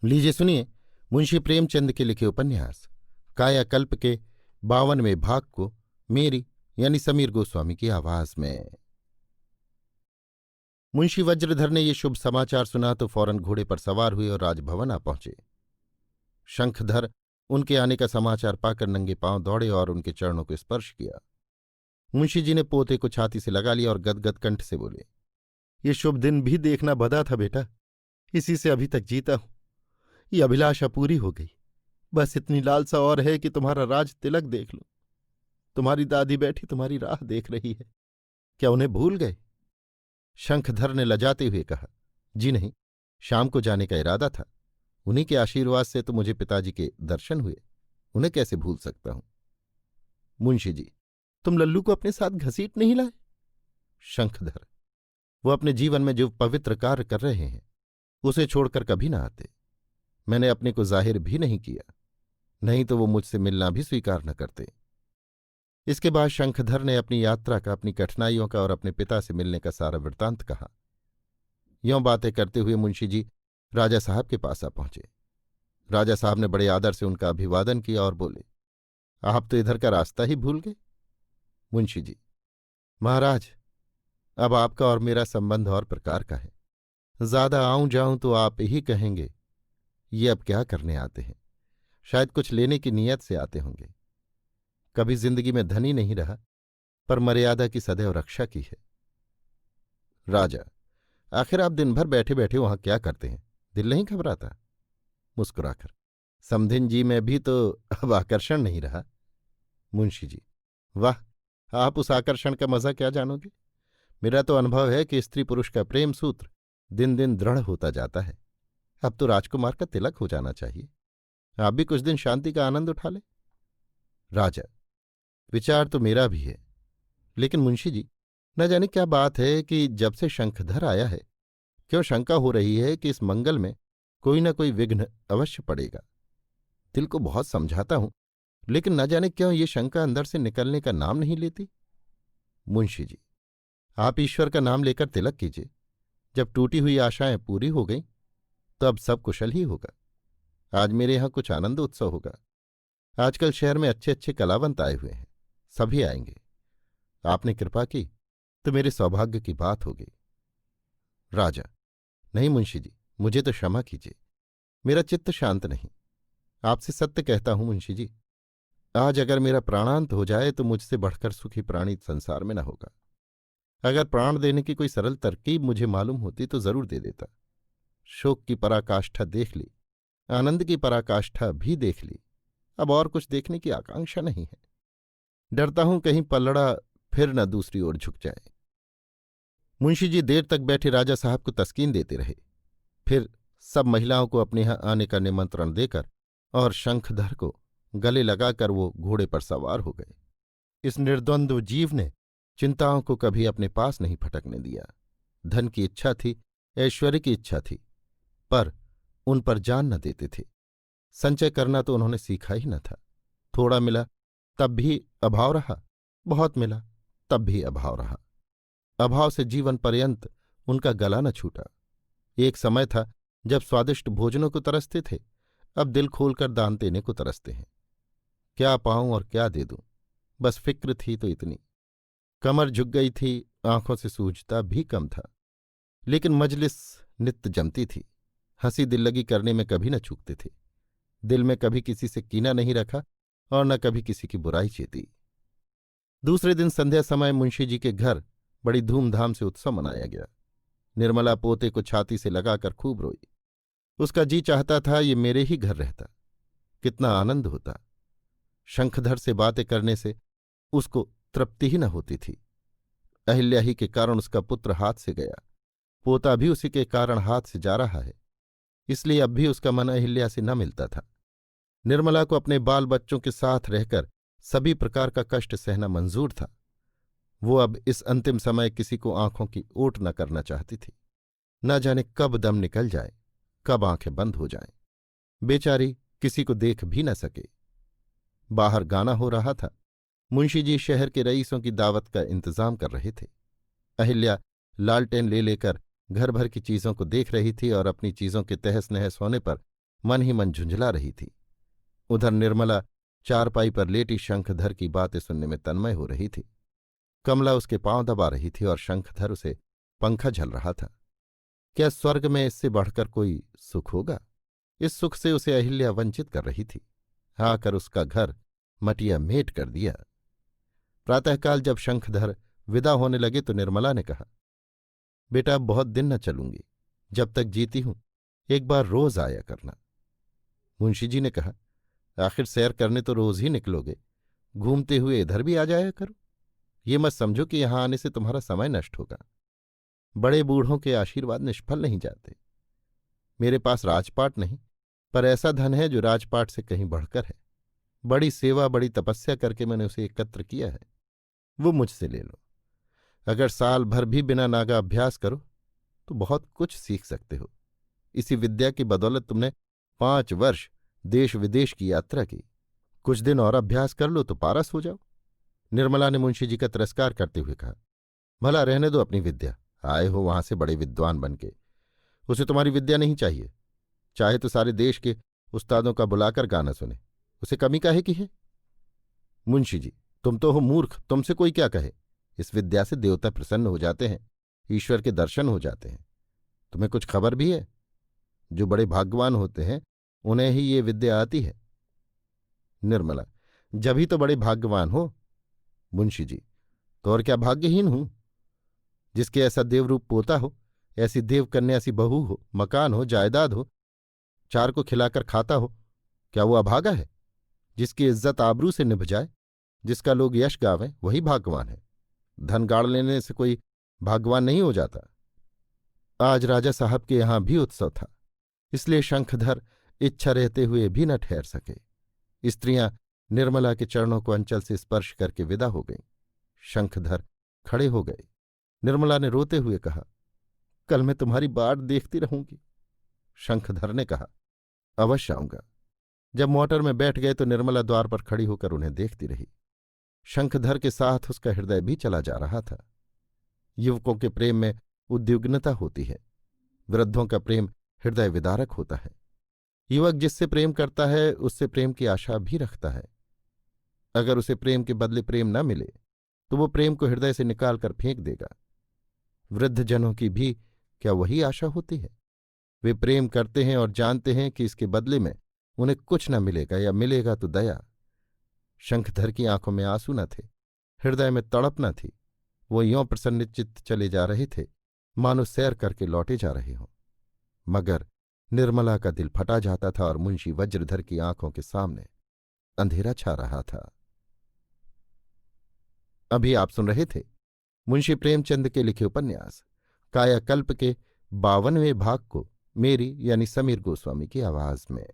लीजिए सुनिए मुंशी प्रेमचंद के लिखे उपन्यास कायाकल्प के 52वें भाग को मेरी यानी समीर गोस्वामी की आवाज में। मुंशी वज्रधर ने ये शुभ समाचार सुना तो फौरन घोड़े पर सवार हुए और राजभवन आ पहुंचे। शंखधर उनके आने का समाचार पाकर नंगे पांव दौड़े और उनके चरणों को स्पर्श किया। मुंशी जी ने पोते को छाती से लगा लिया और गदगद कंठ से बोले, ये शुभ दिन भी देखना बदा था बेटा, इसी से अभी तक जीता हूं। ये अभिलाषा पूरी हो गई। बस इतनी लालसा और है कि तुम्हारा राज तिलक देख लूं। तुम्हारी दादी बैठी तुम्हारी राह देख रही है, क्या उन्हें भूल गए? शंखधर ने लजाते हुए कहा, जी नहीं, शाम को जाने का इरादा था। उन्हीं के आशीर्वाद से तो मुझे पिताजी के दर्शन हुए, उन्हें कैसे भूल सकता हूं। मुंशी जी, तुम लल्लू को अपने साथ घसीट नहीं लाए? शंखधर, वो अपने जीवन में जो पवित्र कार्य कर रहे हैं उसे छोड़कर कभी ना आते। मैंने अपने को जाहिर भी नहीं किया, नहीं तो वो मुझसे मिलना भी स्वीकार न करते। इसके बाद शंखधर ने अपनी यात्रा का, अपनी कठिनाइयों का और अपने पिता से मिलने का सारा वृत्तांत कहा। यों बातें करते हुए मुंशी जी राजा साहब के पास आ पहुंचे। राजा साहब ने बड़े आदर से उनका अभिवादन किया और बोले, आप तो इधर का रास्ता ही भूल गए। मुंशी जी, महाराज, अब आपका और मेरा संबंध और प्रकार का है। ज्यादा आऊं जाऊं तो आप ही कहेंगे, ये अब क्या करने आते हैं। शायद कुछ लेने की नीयत से आते होंगे। कभी जिंदगी में धनी नहीं रहा, पर मर्यादा की सदैव रक्षा की है। राजा, आखिर आप दिन भर बैठे बैठे वहां क्या करते हैं, दिल नहीं घबराता? मुस्कुराकर, समधिन जी में भी तो अब आकर्षण नहीं रहा। मुंशी जी, वाह, आप उस आकर्षण का मजा क्या जानोगे। मेरा तो अनुभव है कि स्त्री पुरुष का प्रेम सूत्र दिन दिन दृढ़ होता जाता है। अब तो राजकुमार का तिलक हो जाना चाहिए। आप भी कुछ दिन शांति का आनंद उठा ले। राजा, विचार तो मेरा भी है, लेकिन मुंशी जी, न जाने क्या बात है कि जब से शंखधर आया है, क्यों शंका हो रही है कि इस मंगल में कोई न कोई विघ्न अवश्य पड़ेगा। दिल को बहुत समझाता हूं, लेकिन न जाने क्यों ये शंका अंदर से निकलने का नाम नहीं लेती। मुंशी जी, आप ईश्वर का नाम लेकर तिलक कीजिए। जब टूटी हुई आशाएं पूरी हो गई तो अब सब कुशल ही होगा। आज मेरे यहां कुछ आनंद उत्सव होगा। आजकल शहर में अच्छे अच्छे कलावंत आए हुए हैं, सभी आएंगे। आपने कृपा की तो मेरे सौभाग्य की बात होगी। राजा, नहीं मुंशी जी, मुझे तो क्षमा कीजिए, मेरा चित्त शांत नहीं। आपसे सत्य कहता हूं मुंशी जी, आज अगर मेरा प्राणांत हो जाए तो मुझसे बढ़कर सुखी प्राणी संसार में न होगा। अगर प्राण देने की कोई सरल तरकीब मुझे मालूम होती तो जरूर दे देता। शोक की पराकाष्ठा देख ली, आनंद की पराकाष्ठा भी देख ली, अब और कुछ देखने की आकांक्षा नहीं है। डरता हूं कहीं पलड़ा फिर न दूसरी ओर झुक जाए। मुंशी जी देर तक बैठे राजा साहब को तस्कीन देते रहे। फिर सब महिलाओं को अपने यहां आने का निमंत्रण देकर और शंखधर को गले लगाकर वो घोड़े पर सवार हो गए। इस निर्द्वंद्व जीव ने चिंताओं को कभी अपने पास नहीं फटकने दिया। धन की इच्छा थी, ऐश्वर्य की इच्छा थी, पर उन पर जान न देते थे। संचय करना तो उन्होंने सीखा ही न था। थोड़ा मिला तब भी अभाव रहा, बहुत मिला तब भी अभाव रहा। अभाव से जीवन पर्यंत उनका गला न छूटा। एक समय था जब स्वादिष्ट भोजनों को तरसते थे, अब दिल खोलकर दान देने को तरसते हैं। क्या पाऊं और क्या दे दूं, बस फिक्र थी तो इतनी। कमर झुक गई थी, आंखों से सूझता भी कम था, लेकिन मजलिस नित्य जमती थी। हंसी दिल लगी करने में कभी न चूकते थे। दिल में कभी किसी से कीना नहीं रखा और न कभी किसी की बुराई चेती। दूसरे दिन संध्या समय मुंशी जी के घर बड़ी धूमधाम से उत्सव मनाया गया। निर्मला पोते को छाती से लगाकर खूब रोई। उसका जी चाहता था ये मेरे ही घर रहता, कितना आनंद होता। शंखधर से बातें करने से उसको तृप्ति ही न होती थी। अहिल्या ही के कारण उसका पुत्र हाथ से गया, पोता भी उसी के कारण हाथ से जा रहा है, इसलिए अब भी उसका मन अहिल्या से न मिलता था। निर्मला को अपने बाल बच्चों के साथ रहकर सभी प्रकार का कष्ट सहना मंजूर था। वो अब इस अंतिम समय किसी को आंखों की ओट न करना चाहती थी। न जाने कब दम निकल जाए, कब आंखें बंद हो जाएं। बेचारी किसी को देख भी न सके। बाहर गाना हो रहा था। मुंशी जी शहर के रईसों की दावत का इंतजाम कर रहे थे। अहिल्या लालटेन ले लेकर घर भर की चीजों को देख रही थी और अपनी चीजों के तहस नहस होने पर मन ही मन झुंझला रही थी। उधर निर्मला चारपाई पर लेटी शंखधर की बातें सुनने में तन्मय हो रही थी। कमला उसके पांव दबा रही थी और शंखधर उसे पंखा झल रहा था। क्या स्वर्ग में इससे बढ़कर कोई सुख होगा? इस सुख से उसे अहिल्या वंचित कर रही थी। आकर उसका घर मटिया मेट कर दिया। प्रातःकाल जब शंखधर विदा होने लगे तो निर्मला ने कहा, बेटा अब बहुत दिन न चलूंगी, जब तक जीती हूं एक बार रोज आया करना। मुंशी जी ने कहा, आखिर सैर करने तो रोज ही निकलोगे, घूमते हुए इधर भी आ जाया करो। ये मत समझो कि यहां आने से तुम्हारा समय नष्ट होगा। बड़े बूढ़ों के आशीर्वाद निष्फल नहीं जाते। मेरे पास राजपाट नहीं, पर ऐसा धन है जो राजपाट से कहीं बढ़कर है। बड़ी सेवा बड़ी तपस्या करके मैंने उसे एकत्र किया है, वो मुझसे ले लो। अगर साल भर भी बिना नागा अभ्यास करो तो बहुत कुछ सीख सकते हो। इसी विद्या की बदौलत तुमने 5 वर्ष देश विदेश की यात्रा की। कुछ दिन और अभ्यास कर लो तो पारस हो जाओ। निर्मला ने मुंशी जी का तिरस्कार करते हुए कहा, भला रहने दो अपनी विद्या, आए हो वहां से बड़े विद्वान बन के। उसे तुम्हारी विद्या नहीं चाहिए, चाहे तो सारे देश के उस्तादों का बुलाकर गाना सुने, उसे कमी काहे की है? मुंशी जी, तुम तो हो मूर्ख, तुमसे कोई क्या कहे। इस विद्या से देवता प्रसन्न हो जाते हैं, ईश्वर के दर्शन हो जाते हैं। तुम्हें कुछ खबर भी है? जो बड़े भाग्यवान होते हैं उन्हें ही ये विद्या आती है। निर्मला, जभी तो बड़े भाग्यवान हो। मुंशी जी, तो और क्या भाग्यहीन हूं? जिसके ऐसा देवरूप पोता हो, ऐसी देवकन्या सी बहू हो, मकान हो, जायदाद हो, 4 को खिलाकर खाता हो, क्या वो अभागा है? जिसकी इज्जत आबरू से निभ जाए, जिसका लोग यश गावें, वही भाग्यवान है। धन गाड़ लेने से कोई भाग्यवान नहीं हो जाता। आज राजा साहब के यहां भी उत्सव था, इसलिए शंखधर इच्छा रहते हुए भी न ठहर सके। स्त्रियां निर्मला के चरणों को अंचल से स्पर्श करके विदा हो गईं। शंखधर खड़े हो गए। निर्मला ने रोते हुए कहा, कल मैं तुम्हारी बाट देखती रहूंगी। शंखधर ने कहा, अवश्य आऊंगा। जब मोटर में बैठ गए तो निर्मला द्वार पर खड़ी होकर उन्हें देखती रही। शंखधर के साथ उसका हृदय भी चला जा रहा था। युवकों के प्रेम में उद्विग्नता होती है, वृद्धों का प्रेम हृदय विदारक होता है। युवक जिससे प्रेम करता है उससे प्रेम की आशा भी रखता है। अगर उसे प्रेम के बदले प्रेम न मिले तो वो प्रेम को हृदय से निकालकर फेंक देगा। वृद्धजनों की भी क्या वही आशा होती है? वे प्रेम करते हैं और जानते हैं कि इसके बदले में उन्हें कुछ न मिलेगा, या मिलेगा तो दया। शंखधर की आंखों में आंसू न थे, हृदय में तड़प न थी। वो यों प्रसन्नचित्त चले जा रहे थे मानो सैर करके लौटे जा रहे हों। मगर निर्मला का दिल फटा जाता था और मुंशी वज्रधर की आंखों के सामने अंधेरा छा रहा था। अभी आप सुन रहे थे मुंशी प्रेमचंद के लिखे उपन्यास कायाकल्प के 52वें भाग को मेरी यानी समीर गोस्वामी की आवाज में।